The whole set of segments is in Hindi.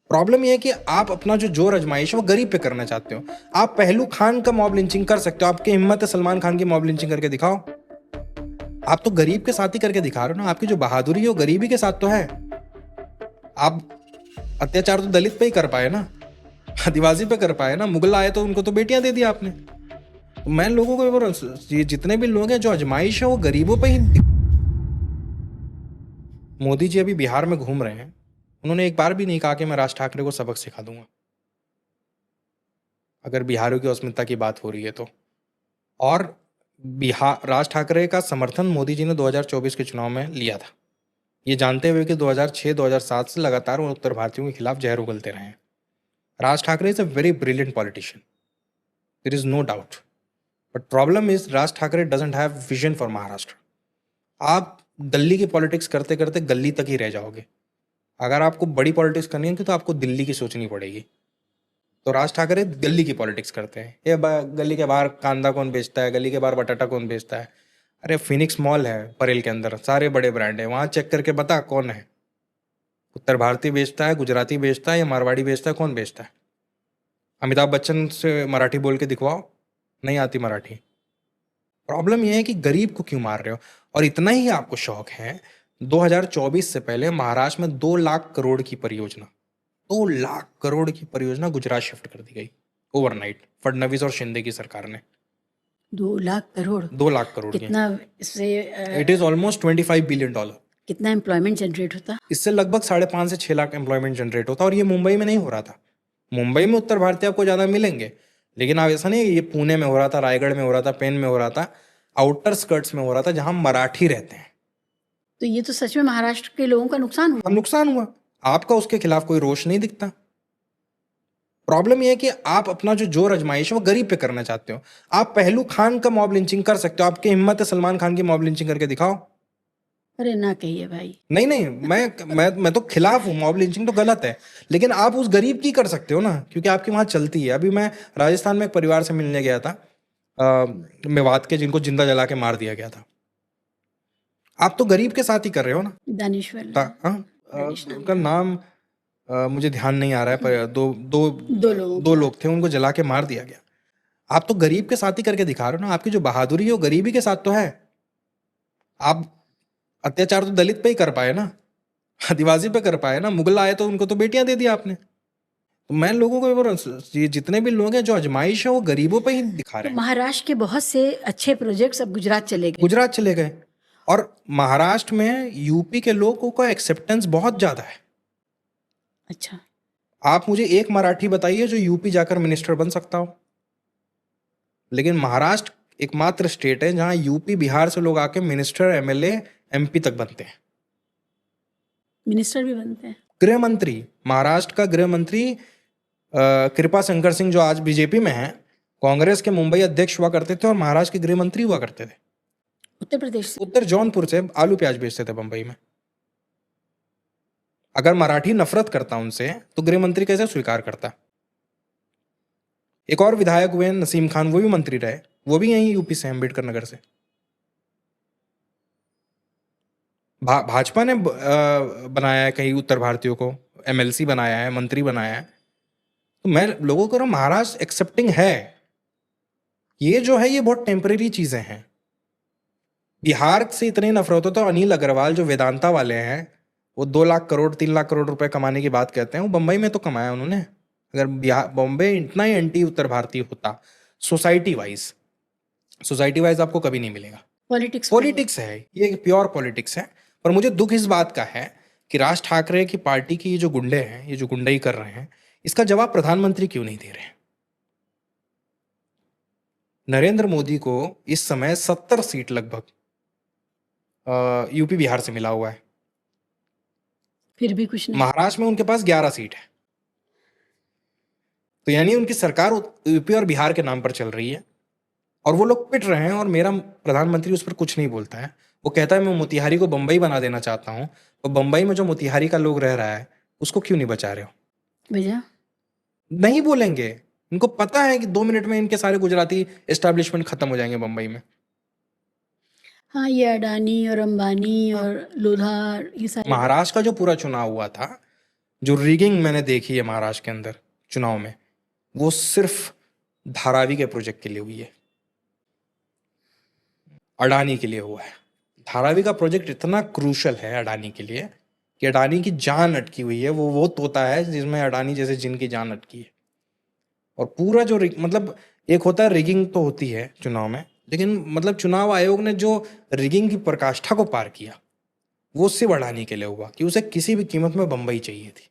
प्रॉब्लम ये है कि आप अपना जो जोर आजमाइश है वो गरीब पे करना चाहते हो। आप पहलू खान का मॉब लिंचिंग कर सकते हो, आपकी हिम्मत है सलमान खान की मॉब लिंचिंग करके दिखाओ। आप तो गरीब के साथ ही करके दिखा रहे हो ना, आपकी जो बहादुरी है वो गरीबी के साथ तो है। आप अत्याचार तो दलित पे ही कर पाए ना, आदिवासी पे कर पाए ना, मुगल आए तो उनको तो बेटियां दे दी आपने। तो मैं लोगों को ये जितने भी लोग हैं जो आजमाइश है वो गरीबों पे ही मोदी जी अभी बिहार में घूम रहे हैं, उन्होंने एक बार भी नहीं कहा कि मैं राज ठाकरे को सबक सिखा दूंगा, अगर बिहारियों की अस्मिता की बात हो रही है तो। और बिहार राज ठाकरे का समर्थन मोदी जी ने 2024 के चुनाव में लिया था, ये जानते हुए कि 2006-2007 से लगातार वो उत्तर भारतीयों के खिलाफ जहर उगलते रहे हैं। Raj Thackeray is a very brilliant politician, there is no doubt, but problem is Raj Thackeray doesn't have vision for Maharashtra. आप दिल्ली की पॉलिटिक्स करते करते गली तक ही रह जाओगे। अगर आपको बड़ी पॉलिटिक्स करनी है तो आपको दिल्ली की सोचनी पड़ेगी। तो राज ठाकरे गली की पॉलिटिक्स करते हैं, ये गली के बाहर कांदा कौन बेचता है, गली के बाहर बटाटा कौन बेचता है। अरे फिनिक्स मॉल है परेल के अंदर, सारे बड़े ब्रांड है, वहाँ चेक करके बता कौन है, उत्तर भारतीय बेचता है, गुजराती बेचता है या मारवाड़ी बेचता है, कौन बेचता है। अमिताभ बच्चन से मराठी बोल के दिखवाओ, नहीं आती मराठी। प्रॉब्लम यह है कि गरीब को क्यों मार रहे हो। और इतना ही आपको शौक है, 2024 से पहले महाराष्ट्र में 2 लाख करोड़ की परियोजना, 2 लाख करोड़ की परियोजना गुजरात शिफ्ट कर दी गई ओवरनाइट, फडणवीस और शिंदे की सरकार ने। 2 लाख करोड़ 2 लाख करोड़ की, कितना इससे इट इज ऑलमोस्ट $25 बिलियन। कितना एम्प्लॉयमेंट जनरेट होता? इससे लगभग 5.5 से 6 लाख एम्प्लॉयमेंट जनरेट होता। और ये मुंबई में नहीं हो रहा था। मुंबई में उत्तर भारतीय आपको ज़्यादा मिलेंगे, लेकिन अब ऐसा नहीं, ये पुणे में हो रहा था, रायगढ़ में हो रहा था, पेन में हो रहा था, आउटर स्कर्ट्स में हो रहा था जहां मराठी रहते हैं। तो ये तो सच में महाराष्ट्र के लोगों का नुकसान हुआ। अब नुकसान हुआ, आपका उसके खिलाफ कोई रोष नहीं दिखता। प्रॉब्लम यह है कि आप अपना जो जोर आजमाइश है वो गरीब पे करना चाहते हो। आप पहलू खान का मॉब लिंचिंग कर सकते हो, आपकी हिम्मत है सलमान खान की मॉब लिंचिंग करके दिखाओ। अरे ना कहिए भाई। नहीं नहीं, मैं तो खिलाफ हूँ, मॉब लिंचिंग तो गलत है, लेकिन आप उस गरीब की कर सकते हो ना, क्योंकि आपकी वहां चलती है। अभी मैं राजस्थान में एक परिवार से मिलने गया था, मेवात के, जिनको जिंदा जला के मार दिया गया था। आप तो गरीब के साथ ही कर रहे हो ना। दानिश्वर हाँ, उनका नाम मुझे ध्यान नहीं आ रहा है, पर दो लोग थे, उनको जला के मार दिया गया। आप तो गरीब के साथ ही करके दिखा रहे हो ना, आपकी जो बहादुरी है वो गरीबी के साथ तो है। आप अत्याचार तो दलित पे ही कर पाए ना, आदिवासी पे कर पाए ना, मुगल आए तो उनको तो बेटियां दे दी आपने। तो मैं लोगों को ये जितने भी लोग हैं जो आजमाइश है वो गरीबों पे ही दिखा तो रहे हैं। महाराष्ट्र के बहुत से अच्छे प्रोजेक्ट्स अब गुजरात चले गए। गुजरात चले गए, और महाराष्ट्र में यूपी के लोगों का एक्सेप्टेंस बहुत ज्यादा है। अच्छा, आप मुझे एक मराठी बताइए जो यूपी जाकर मिनिस्टर बन सकता हो। लेकिन महाराष्ट्र एकमात्र स्टेट है जहां यूपी बिहार से लोग आके मिनिस्टर, एमएलए, एमपी तक बनते हैं। मिनिस्टर भी बनते हैं। गृह मंत्री, महाराष्ट्र का गृह मंत्री कृपा शंकर सिंह, जो आज बीजेपी में है, कांग्रेस के मुंबई अध्यक्ष हुआ करते थे और महाराष्ट्र के गृह मंत्री हुआ करते थे। उत्तर प्रदेश से। उत्तर जौनपुर से आलू प्याज बेचते थे बंबई में। अगर मराठी नफरत करता उनसे तो गृह मंत्री कैसे स्वीकार करता। एक और विधायक हुए नसीम खान, वो भी मंत्री रहे, वो भी यहीं यूपी से, अम्बेडकर नगर से। भाजपा ने बनाया है कई उत्तर भारतीयों को, एमएलसी बनाया है, मंत्री बनाया है। तो मैं लोगों को महाराष्ट्र एक्सेप्टिंग है, ये जो है ये बहुत टेम्परेरी चीजें हैं। बिहार से इतनी नफरत हो तो अनिल अग्रवाल जो वेदांता वाले हैं, वो 2 लाख करोड़ 3 लाख करोड़ रुपए कमाने की बात कहते हैं, वो बंबई में तो कमाया उन्होंने। अगर बिहार बॉम्बे इतना ही एंटी उत्तर भारतीय होता सोसाइटी वाइज आपको कभी नहीं मिलेगा। पॉलिटिक्स है, ये प्योर पॉलिटिक्स है। पर मुझे दुख इस बात का है कि राज ठाकरे की पार्टी की ये जो गुंडे हैं, ये जो गुंडई कर रहे हैं, इसका जवाब प्रधानमंत्री क्यों नहीं दे रहे हैं। नरेंद्र मोदी को इस समय 70 सीट लगभग यूपी बिहार से मिला हुआ है, फिर भी कुछ नहीं। महाराष्ट्र में उनके पास 11 सीट है। तो यानी उनकी सरकार यूपी और बिहार के नाम पर चल रही है, और वो लोग पिट रहे हैं, और मेरा प्रधानमंत्री उस पर कुछ नहीं बोलता है। वो कहता है मैं मोतिहारी को बंबई बना देना चाहता हूँ, तो बंबई में जो मोतिहारी का लोग रह रहा है उसको क्यों नहीं बचा रहे हो। वजह नहीं बोलेंगे, इनको पता है कि 2 मिनट में इनके सारे गुजराती एस्टैब्लिशमेंट खत्म हो जाएंगे बंबई में। हाँ, ये अडानी और अंबानी और लोधार, ये सारे महाराष्ट्र का जो पूरा चुनाव हुआ था, जो रिगिंग मैंने देखी है महाराष्ट्र के अंदर चुनाव में, वो सिर्फ धारावी के प्रोजेक्ट के लिए हुई है, अडानी के लिए हुआ है। धारावी का प्रोजेक्ट इतना क्रूशल है अडानी के लिए कि अडानी की जान अटकी हुई है, वो तोता है जिसमें अडानी जैसे जिन की जान अटकी है। और पूरा जो मतलब एक होता है रिगिंग तो होती है चुनाव में, लेकिन मतलब चुनाव आयोग ने जो रिगिंग की पराकाष्ठा को पार किया वो सिर्फ अडानी के लिए हुआ कि उसे किसी भी कीमत में बम्बई चाहिए थी।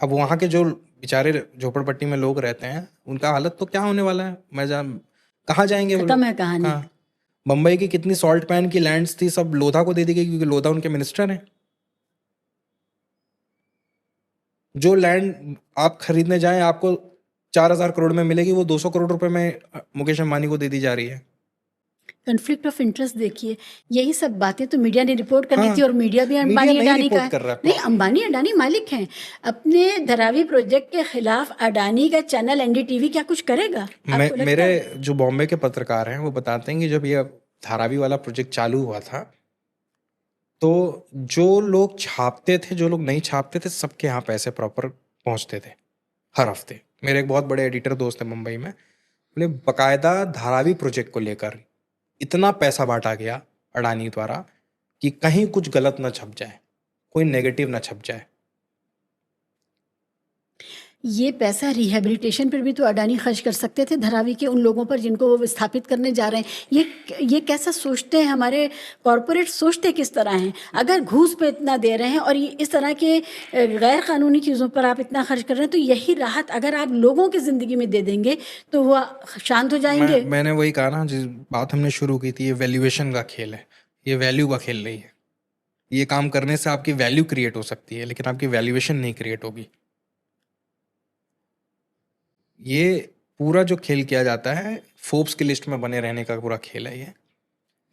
अब वहाँ के जो बेचारे झोपड़पट्टी में लोग रहते हैं उनका हालत तो क्या होने वाला है, कहाँ जाएंगे वो लोग? खत्म है कहानी। कहाँ? बम्बई की कितनी सॉल्ट पैन की लैंड्स थी, सब लोधा को दे दी गई क्योंकि लोधा उनके मिनिस्टर हैं। जो लैंड आप खरीदने जाएं आपको 4,000 करोड़ में मिलेगी, वो 200 करोड़ रुपए में मुकेश अंबानी को दे दी जा रही है। कॉन्फ्लिक्ट ऑफ इंटरेस्ट देखिए, यही सब बातें तो मीडिया ने रिपोर्ट करनी हाँ, थी और मीडिया भी मीडिया अंबानी नहीं अडानी का रिपोर्ट है। कर रहा है। नहीं, अंबानी अडानी मालिक हैं। अपने धारावी प्रोजेक्ट के खिलाफ अडानी का चैनल एनडीटीवी क्या कुछ करेगा आपको लगता मेरे है? जो बॉम्बे के पत्रकार हैं वो बताते हैं कि जब ये धारावी वाला प्रोजेक्ट चालू हुआ था तो जो लोग छापते थे, जो लोग नहीं छापते थे, सबके यहाँ पैसे प्रॉपर पहुँचते थे हर हफ्ते। मेरे एक बहुत बड़े एडिटर दोस्त हैं मुंबई में, बोले बकायदा धारावी प्रोजेक्ट को लेकर इतना पैसा बांटा गया अडानी द्वारा कि कहीं कुछ गलत ना छप जाए, कोई नेगेटिव ना छप जाए। ये पैसा रिहेबिलिटेशन पर भी तो अडानी खर्च कर सकते थे, धारावी के उन लोगों पर जिनको वो विस्थापित करने जा रहे हैं। ये कैसा सोचते हैं, हमारे कॉरपोरेट सोचते किस तरह हैं? अगर घूस पे इतना दे रहे हैं और इस तरह के गैर कानूनी चीज़ों पर आप इतना खर्च कर रहे हैं, तो यही राहत अगर आप लोगों की ज़िंदगी में दे देंगे तो वो शांत हो जाएंगे। मैंने वही कहा ना, जिस बात हमने शुरू की थी, ये वैल्यूएशन का खेल है, ये वैल्यू का खेल नहीं है। ये काम करने से आपकी वैल्यू क्रिएट हो सकती है लेकिन आपकी वैल्यूएशन नहीं क्रिएट होगी। ये पूरा जो खेल किया जाता है फोर्ब्स की लिस्ट में बने रहने का पूरा खेल है ये।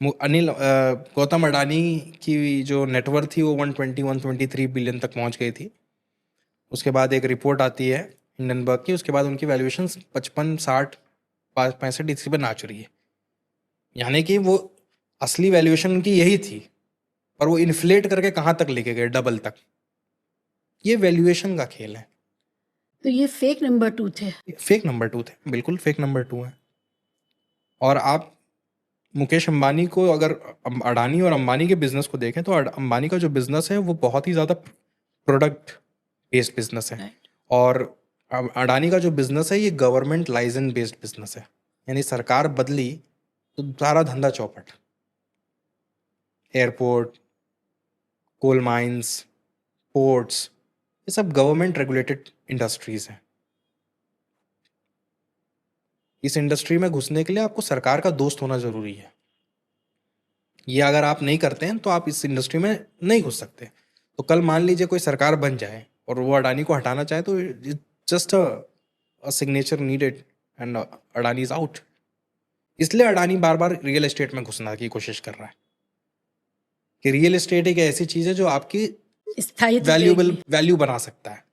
गौतम अडानी की जो नेटवर्थ थी वो 123 बिलियन तक पहुंच गई थी। उसके बाद एक रिपोर्ट आती है हिंडनबर्ग की, उसके बाद उनकी वैल्यूएशन 55, 60, 65 इसी पे नाच रही है। यानी कि वो असली वैल्यूएशन उनकी यही थी पर वो इन्फ्लेट करके कहाँ तक लेके गए, डबल तक। ये वैल्यूएशन का खेल है। तो ये फेक नंबर 2 थे। फेक नंबर 2 थे, बिल्कुल फेक नंबर 2 है। और आप मुकेश अंबानी को, अगर अडानी और अंबानी के बिजनेस को देखें तो अंबानी का जो बिजनेस है वो बहुत ही ज़्यादा प्रोडक्ट बेस्ड बिजनेस है और अडानी का जो बिजनेस है ये गवर्नमेंट लाइसेंस बेस्ड बिजनेस है। यानी सरकार बदली तो सारा धंधा चौपट। एयरपोर्ट, कोल माइंस, पोर्ट्स, ये सब गवर्नमेंट रेगुलेटेड इंडस्ट्रीज हैं। इस इंडस्ट्री में घुसने के लिए आपको सरकार का दोस्त होना जरूरी है। ये अगर आप नहीं करते हैं तो आप इस इंडस्ट्री में नहीं घुस सकते। तो कल मान लीजिए कोई सरकार बन जाए और वो अडानी को हटाना चाहे तो just a signature needed and Adani is out. इसलिए अडानी बार बार रियल एस्टेट में घुसने की कोशिश कर रहा है कि रियल एस्टेट एक ऐसी चीज है जो आपकी स्थायित्व वैल्यूबल वैल्यू बना सकता है।